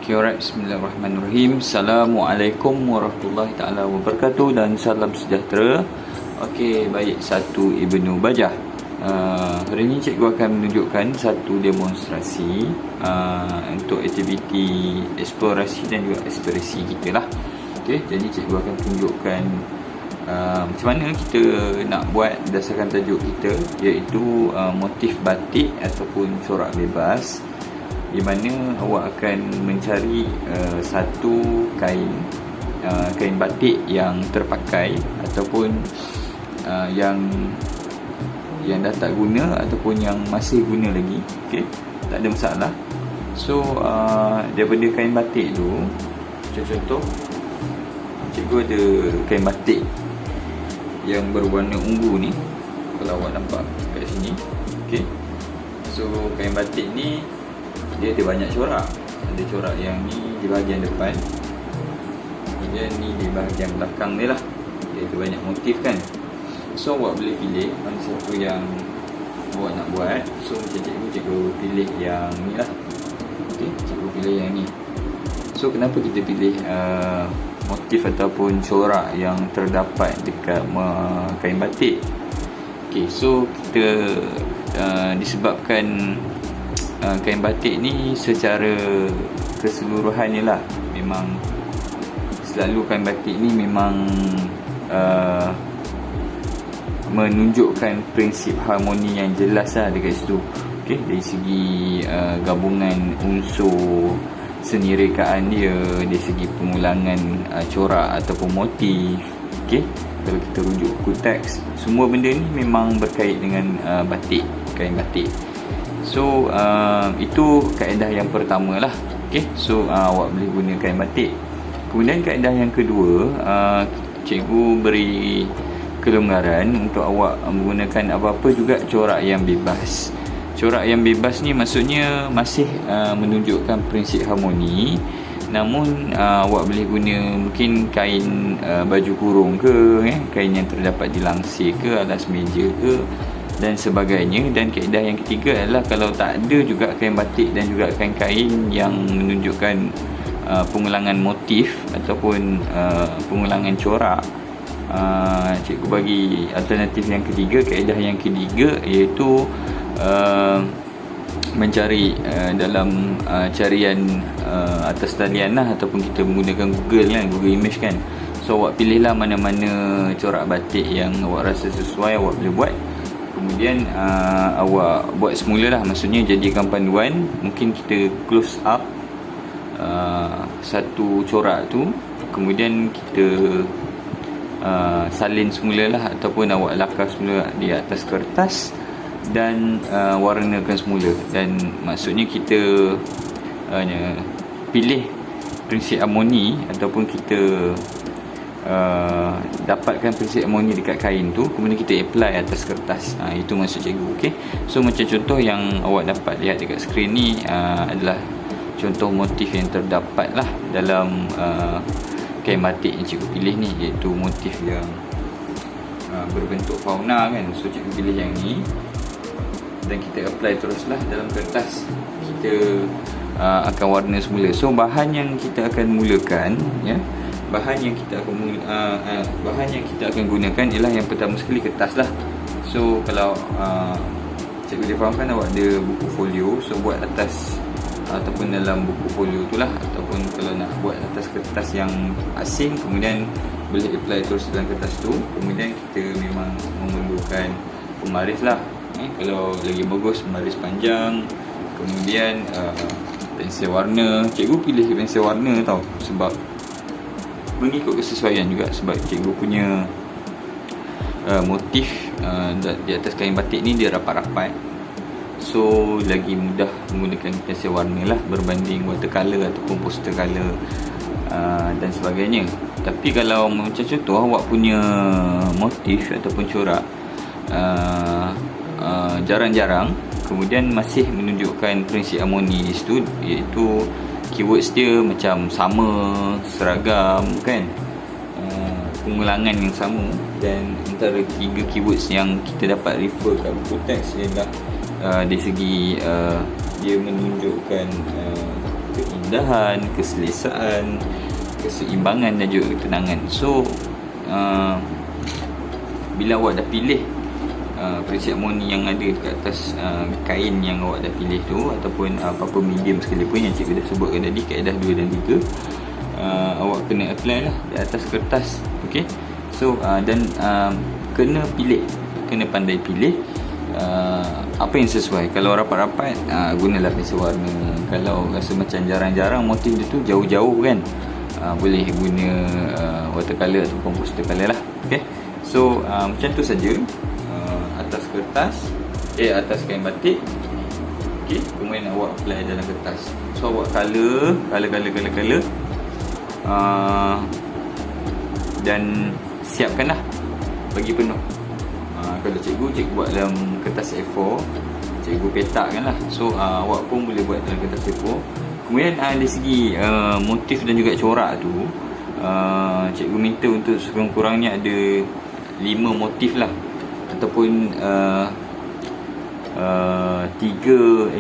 Okay, alright. Bismillahirrahmanirrahim. Assalamualaikum warahmatullahi taala wabarakatuh dan salam sejahtera. Okey, baik, satu Ibnu Bajah. Hari ini cikgu akan menunjukkan satu demonstrasi untuk aktiviti eksplorasi dan juga ekspresi kita lah. Okey, jadi cikgu akan tunjukkan macam mana kita nak buat berdasarkan tajuk kita, iaitu motif batik ataupun corak bebas, di mana awak akan mencari satu kain batik yang terpakai ataupun yang dah tak guna ataupun yang masih guna lagi. Okey, tak ada masalah. So daripada kain batik tu, contoh cikgu ada kain batik yang berwarna ungu ni, kalau awak nampak kat sini. Okey, so kain batik ni dia ada banyak corak. Ada corak yang ni di bahagian depan, kemudian ni di bahagian belakang dia lah. Dia ada banyak motif kan. So awak boleh pilih mana satu yang awak nak buat. So macam cikgu pilih yang ni lah. Okay, cikgu pilih yang ni. So kenapa kita pilih motif ataupun corak yang terdapat dekat kain batik? Okay, so kita disebabkan kain batik ni secara keseluruhannya lah, memang selalu kain batik ni memang menunjukkan prinsip harmoni yang jelas lah dekat situ. Okay, dari segi gabungan unsur seni rekaan dia, dari segi pengulangan corak ataupun motif. Okay, kalau kita rujuk buku teks, semua benda ni memang berkait dengan batik, kain batik. So itu kaedah yang pertama lah. Okay, so awak boleh guna kain batik. Kemudian kaedah yang kedua, cikgu beri kelonggaran untuk awak menggunakan apa-apa juga corak yang bebas. Corak yang bebas ni maksudnya masih menunjukkan prinsip harmoni, namun awak boleh guna mungkin kain baju kurung ke, kain yang terdapat di langsir ke, alas meja ke dan sebagainya. Dan kaedah yang ketiga adalah kalau tak ada juga kain batik dan juga kain-kain yang menunjukkan pengulangan motif ataupun pengulangan corak, cikgu bagi alternatif yang ketiga, kaedah yang ketiga, iaitu mencari dalam carian atas talian lah, ataupun kita menggunakan Google kan, Google Image kan. So awak pilihlah mana-mana corak batik yang awak rasa sesuai, awak boleh buat. Kemudian awak buat semula lah, maksudnya jadikan panduan. Mungkin kita close up satu corak tu, kemudian kita salin semula lah, ataupun awak lakar semula di atas kertas dan warnakan semula. Dan maksudnya kita pilih prinsip harmoni ataupun kita dapatkan prinsip harmoni dekat kain tu, kemudian kita apply atas kertas. Itu maksud cikgu. Okay, so macam contoh yang awak dapat lihat dekat skrin ni adalah contoh motif yang terdapat lah dalam kain batik yang cikgu pilih ni, iaitu motif yang berbentuk fauna kan. So cikgu pilih yang ni dan kita apply teruslah dalam kertas. Kita akan warna semula. So bahan yang kita akan mulakan, ya, bahan yang kita akan gunakan ialah yang pertama sekali kertas lah. So kalau cikgu difahamkan awak ada buku folio, so buat atas ataupun dalam buku folio tu lah, ataupun kalau nak buat atas kertas yang asing, kemudian boleh apply terus dalam kertas tu. Kemudian kita memang memerlukan pembaris lah, kalau lagi bagus pembaris panjang. Kemudian pensel warna, cikgu pilih pensel warna tau, sebab mengikut kesesuaian juga, sebab cikgu punya motif di atas kain batik ni dia rapat-rapat, so lagi mudah menggunakan pensel warna lah berbanding watercolor ataupun poster color dan sebagainya. Tapi kalau macam contoh awak punya motif ataupun corak jarang-jarang, kemudian masih menunjukkan prinsip harmoni di situ, iaitu keywords dia macam sama, seragam kan, pengulangan yang sama, dan antara 3 keywords yang kita dapat refer kat buku teks ialah dari segi dia menunjukkan keindahan kemudahan, keselesaan, keseimbangan dan juga ketenangan. So bila awak dah pilih perincian harmoni yang ada dekat atas kain yang awak dah pilih tu, ataupun apa-apa medium sekalipun yang cikgu dah sebutkan tadi, kaedah 2 dan 3, awak kena apply lah di atas kertas. Okay, so dan kena pilih, kena pandai pilih apa yang sesuai. Kalau rapat-rapat, gunalah pensel warna. Kalau rasa macam jarang-jarang motif dia tu jauh-jauh kan, boleh guna watercolor ataupun poster color lah. Okay, so macam tu saja. Atas kertas, atas kain batik. Okay, kemudian awak apply dalam kertas. So awak color dan siapkanlah bagi penuh. Kalau cikgu buat dalam kertas A4, cikgu petakkan lah. So awak pun boleh buat dalam kertas A4. Kemudian dari segi motif dan juga corak tu, cikgu minta untuk sekurang-kurangnya ada 5 motif lah, ataupun 3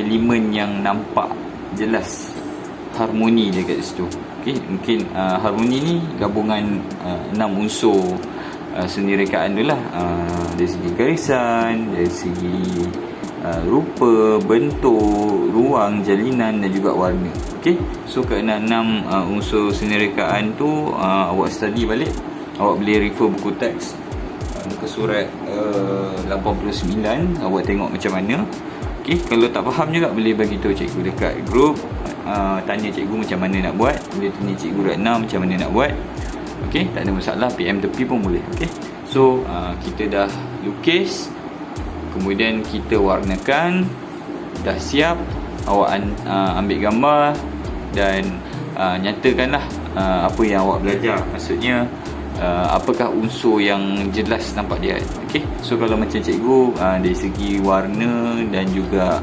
elemen yang nampak jelas harmoni dia kat situ. Okay, mungkin harmoni ni gabungan 6 unsur seni rekaan tu lah, dari segi garisan, dari segi rupa, bentuk, ruang, jalinan dan juga warna. Okay, so kerana 6 unsur seni rekaan tu awak study balik, awak boleh refer buku teks muka surat 89, awak tengok macam mana. Okay, kalau tak faham juga boleh bagi tahu cikgu dekat group, tanya cikgu macam mana nak buat, boleh tanya cikgu Ratna macam mana nak buat. Okay, tak ada masalah, PM tepi pun boleh. Okay, so kita dah lukis, kemudian kita warnakan, dah siap, awak ambil gambar dan nyatakanlah apa yang awak belajar. Maksudnya apakah unsur yang jelas nampak dia. Okay, so kalau macam cikgu, dari segi warna dan juga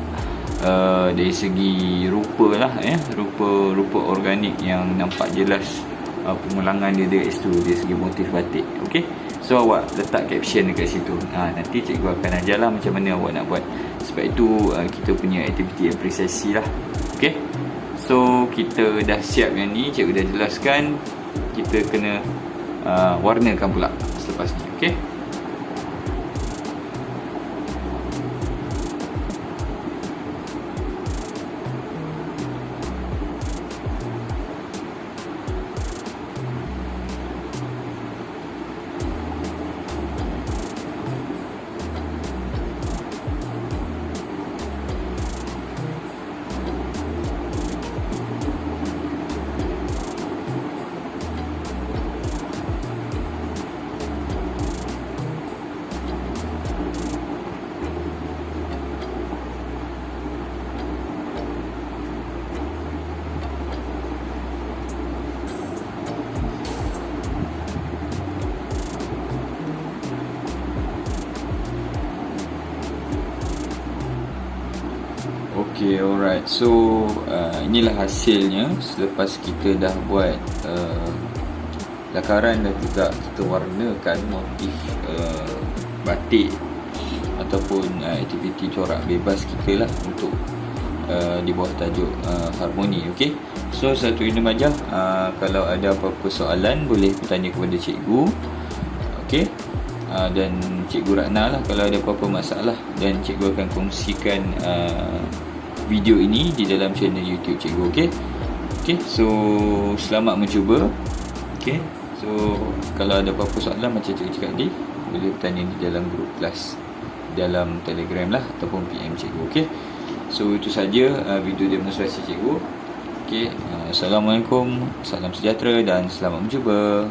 dari segi rupa lah, rupa organik yang nampak jelas, pengulangan dia dari situ, dari segi motif batik. Okay, so awak letak caption dekat situ. Nanti cikgu akan ajarlah macam mana awak nak buat. Sebab itu kita punya aktiviti apresiasi lah. Okay, so kita dah siap yang ni, cikgu dah jelaskan. Kita kena warnakan pula selepas ni. Okay, Okay, alright. So inilah hasilnya selepas kita dah buat lakaran dan juga kita warnakan motif batik ataupun aktiviti corak bebas kita lah untuk di bawah tajuk harmoni. Okay, so satu ini saja. Kalau ada apa-apa soalan boleh bertanya kepada cikgu. Okay, dan cikgu Ratna lah kalau ada apa-apa masalah, dan cikgu akan kongsikan video ini di dalam channel YouTube cikgu. Okay, okay, so selamat mencuba. Okay, so kalau ada apa-apa soalan macam cikgu cakap tadi, boleh bertanya di dalam grup kelas dalam Telegram lah, ataupun PM cikgu. Okay, so itu saja video demonstrasi cikgu. Okay, Assalamualaikum, salam sejahtera dan selamat mencuba.